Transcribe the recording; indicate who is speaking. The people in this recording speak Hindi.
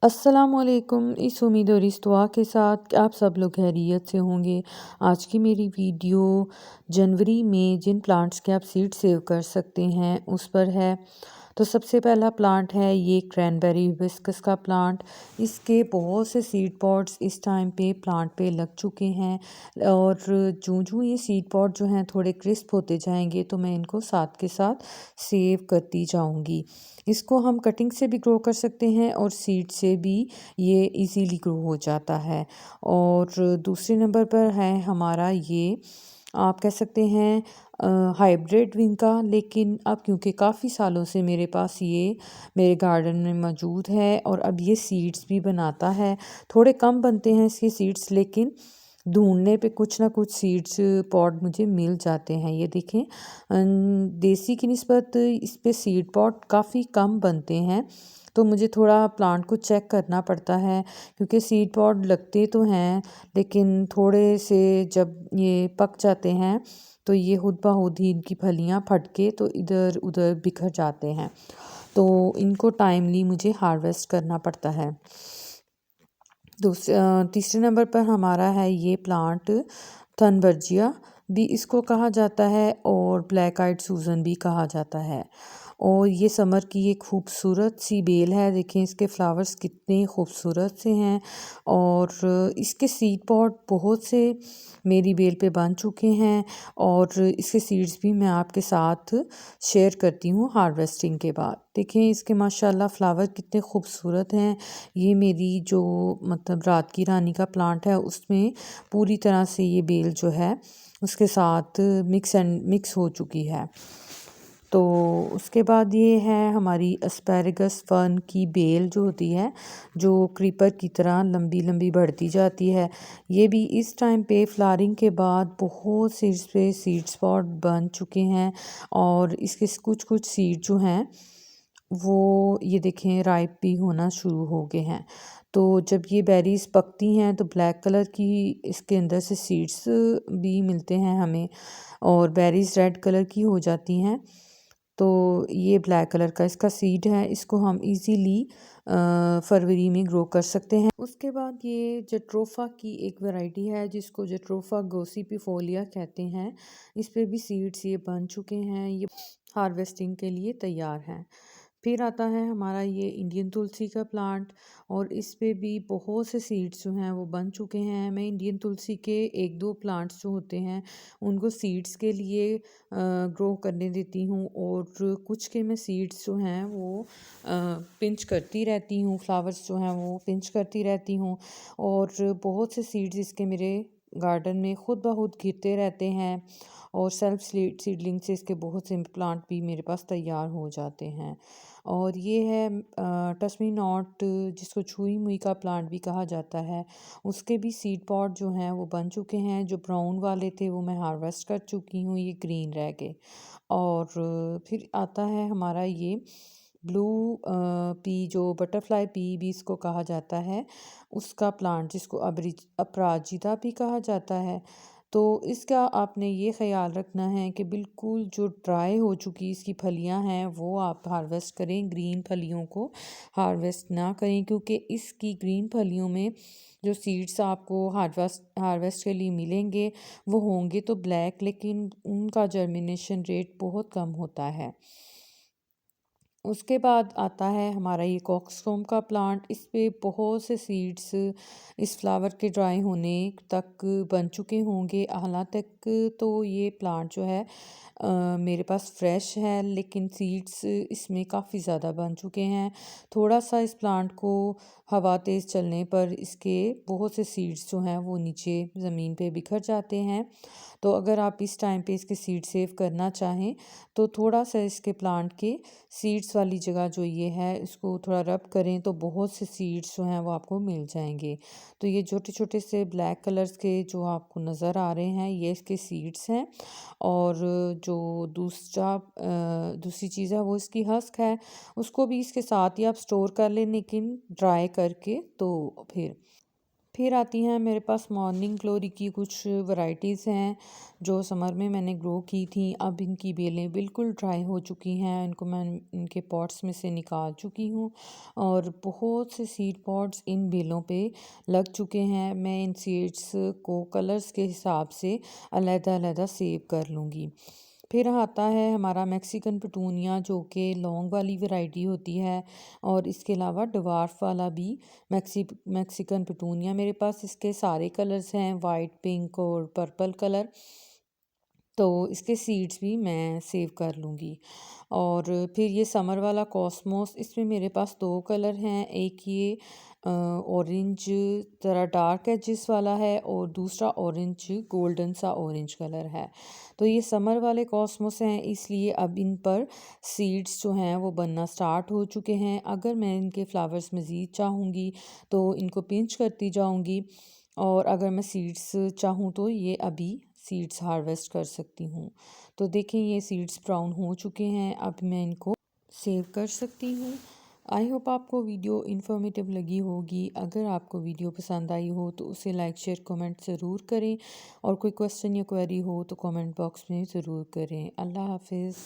Speaker 1: अस्सलामुअलैकुम। इस उम्मीद और इस दुआ के साथ कि आप सब लोग खैरियत से होंगे। आज की मेरी वीडियो जनवरी में जिन प्लांट्स के आप सीड सेव कर सकते हैं उस पर है। तो सबसे पहला प्लांट है ये क्रैनबेरी हिबिस्कस का प्लांट। इसके बहुत से सीड पॉट्स इस टाइम पे प्लांट पे लग चुके हैं और जूं ये सीड पॉट जो हैं थोड़े क्रिस्प होते जाएंगे तो मैं इनको साथ के साथ सेव करती जाऊंगी। इसको हम कटिंग से भी ग्रो कर सकते हैं और सीड से भी ये इजीली ग्रो हो जाता है। और दूसरे नंबर पर है हमारा ये आप कह सकते हैं हाइब्रिड विंका। लेकिन अब क्योंकि काफ़ी सालों से मेरे पास ये मेरे गार्डन में मौजूद है और अब ये सीड्स भी बनाता है। थोड़े कम बनते हैं इसके सीड्स, लेकिन ढूंढने पे कुछ ना कुछ सीड्स पॉट मुझे मिल जाते हैं। ये देखें, देसी की निस्बत इस पे सीड पॉट काफ़ी कम बनते हैं, तो मुझे थोड़ा प्लांट को चेक करना पड़ता है क्योंकि सीड पॉट लगते तो हैं लेकिन थोड़े से जब ये पक जाते हैं तो ये खुद ब खुद ही इनकी फलियाँ फट के तो इधर उधर बिखर जाते हैं, तो इनको टाइमली मुझे हार्वेस्ट करना पड़ता है। तीसरे नंबर पर हमारा है ये प्लांट थनबर्जिया भी इसको कहा जाता है और ब्लैक आइड सूजन भी कहा जाता है। और ये समर की एक खूबसूरत सी बेल है। देखें इसके फ्लावर्स कितने खूबसूरत से हैं और इसके सीड पॉट बहुत से मेरी बेल पे बन चुके हैं और इसके सीड्स भी मैं आपके साथ शेयर करती हूँ हार्वेस्टिंग के बाद। देखें इसके माशाल्लाह फ्लावर कितने खूबसूरत हैं। ये मेरी जो मतलब रात की रानी का प्लांट है उसमें पूरी तरह से ये बेल जो है उसके साथ मिक्स हो चुकी है। तो उसके बाद ये है हमारी एस्पैरेगस फर्न की बेल जो होती है, जो क्रीपर की तरह लंबी लंबी बढ़ती जाती है। ये भी इस टाइम पे फ्लावरिंग के बाद बहुत से इस पे सीड स्पॉट बन चुके हैं और इसके कुछ कुछ सीड जो हैं वो ये देखें राइप भी होना शुरू हो गए हैं। तो जब ये बेरीज पकती हैं तो ब्लैक कलर की इसके अंदर से सीड्स भी मिलते हैं हमें और बेरीज रेड कलर की हो जाती हैं। तो ये ब्लैक कलर का इसका सीड है, इसको हम इजीली फरवरी में ग्रो कर सकते हैं। उसके बाद ये जट्रोफा की एक वैरायटी है जिसको जट्रोफा गोसिपिफोलिया कहते हैं। इस पे भी सीड्स ये बन चुके हैं, ये हार्वेस्टिंग के लिए तैयार हैं। फिर आता है हमारा ये इंडियन तुलसी का प्लांट और इस पे भी बहुत से सीड्स जो हैं वो बन चुके हैं। मैं इंडियन तुलसी के एक दो प्लांट्स जो होते हैं उनको सीड्स के लिए ग्रो करने देती हूँ और कुछ के मैं सीड्स जो हैं वो पिंच करती रहती हूँ, फ्लावर्स जो हैं वो पिंच करती रहती हूँ और बहुत से सीड्स इसके मेरे गार्डन में खुद ब खुद गिरते रहते हैं और सेल्फ सीडलिंग से इसके बहुत से प्लांट भी मेरे पास तैयार हो जाते हैं। और ये है टच मी नॉट जिसको छुई मुई का प्लांट भी कहा जाता है। उसके भी सीड पॉट जो हैं वो बन चुके हैं। जो ब्राउन वाले थे वो मैं हार्वेस्ट कर चुकी हूँ, ये ग्रीन रह गए। और फिर आता है हमारा ये ब्लू पी, जो बटरफ्लाई पी भी इसको कहा जाता है, उसका प्लांट जिसको अपराजिता भी कहा जाता है। तो इसका आपने ये ख्याल रखना है कि बिल्कुल जो ड्राई हो चुकी इसकी फलियां हैं वो आप हार्वेस्ट करें, ग्रीन फलियों को हार्वेस्ट ना करें क्योंकि इसकी ग्रीन फलियों में जो सीड्स आपको हार्वेस्ट के लिए मिलेंगे वो होंगे तो ब्लैक, लेकिन उनका जर्मिनेशन रेट बहुत कम होता है। उसके बाद आता है हमारा ये कॉक्सकॉम का प्लांट। इस पे बहुत से सीड्स इस फ्लावर के ड्राई होने तक बन चुके होंगे। हालांकि तक तो ये प्लांट जो है मेरे पास फ्रेश है, लेकिन सीड्स इसमें काफ़ी ज़्यादा बन चुके हैं। थोड़ा सा इस प्लांट को हवा तेज़ चलने पर इसके बहुत से सीड्स जो हैं वो नीचे ज़मीन पे बिखर जाते हैं। तो अगर आप इस टाइम पे इसके सीड सेव करना चाहें तो थोड़ा सा इसके प्लांट के सीड्स वाली जगह जो ये है इसको थोड़ा रब करें तो बहुत से सीड्स जो हैं वो आपको मिल जाएंगे। तो ये छोटे छोटे से ब्लैक कलर्स के जो आपको नज़र आ रहे हैं ये इसके सीड्स हैं। और जो दूसरी चीज़ है वो इसकी हस्क है, उसको भी इसके साथ ही आप स्टोर कर लें लेकिन ड्राई करके। तो फिर आती हैं मेरे पास मॉर्निंग ग्लोरी की कुछ वैरायटीज़ हैं जो समर में मैंने ग्रो की थी। अब इनकी बेलें बिल्कुल ड्राई हो चुकी हैं, इनको मैं इनके पॉट्स में से निकाल चुकी हूँ और बहुत से सीड पॉट्स इन बेलों पे लग चुके हैं। मैं इन सीड्स को कलर्स के हिसाब से अलग-अलग सेव कर लूँगी। फिर आता है हमारा मैक्सिकन पिटूनिया, जो कि लॉन्ग वाली वैरायटी होती है, और इसके अलावा डवार्फ वाला भी मैक्सिकन पिटूनिया मेरे पास। इसके सारे कलर्स हैं, वाइट, पिंक और पर्पल कलर। तो इसके सीड्स भी मैं सेव कर लूँगी। और फिर ये समर वाला कॉस्मोस, इसमें मेरे पास दो कलर हैं, एक ये ऑरेंज ज़रा डार्क एजिस वाला है और दूसरा ऑरेंज गोल्डन सा ऑरेंज कलर है। तो ये समर वाले कॉस्मोस हैं, इसलिए अब इन पर सीड्स जो हैं वो बनना स्टार्ट हो चुके हैं। अगर मैं इनके फ्लावर्स मज़ीद चाहूँगी तो इनको पिंच करती जाऊँगी, और अगर मैं सीड्स चाहूँ तो ये अभी सीड्स हार्वेस्ट कर सकती हूँ। तो देखें ये सीड्स ब्राउन हो चुके हैं, अब मैं इनको सेव कर सकती हूँ। आई होप आपको वीडियो इन्फॉर्मेटिव लगी होगी। अगर आपको वीडियो पसंद आई हो तो उसे लाइक, शेयर, कमेंट ज़रूर करें, और कोई क्वेश्चन या क्वेरी हो तो कमेंट बॉक्स में ज़रूर करें। अल्लाह हाफिज़।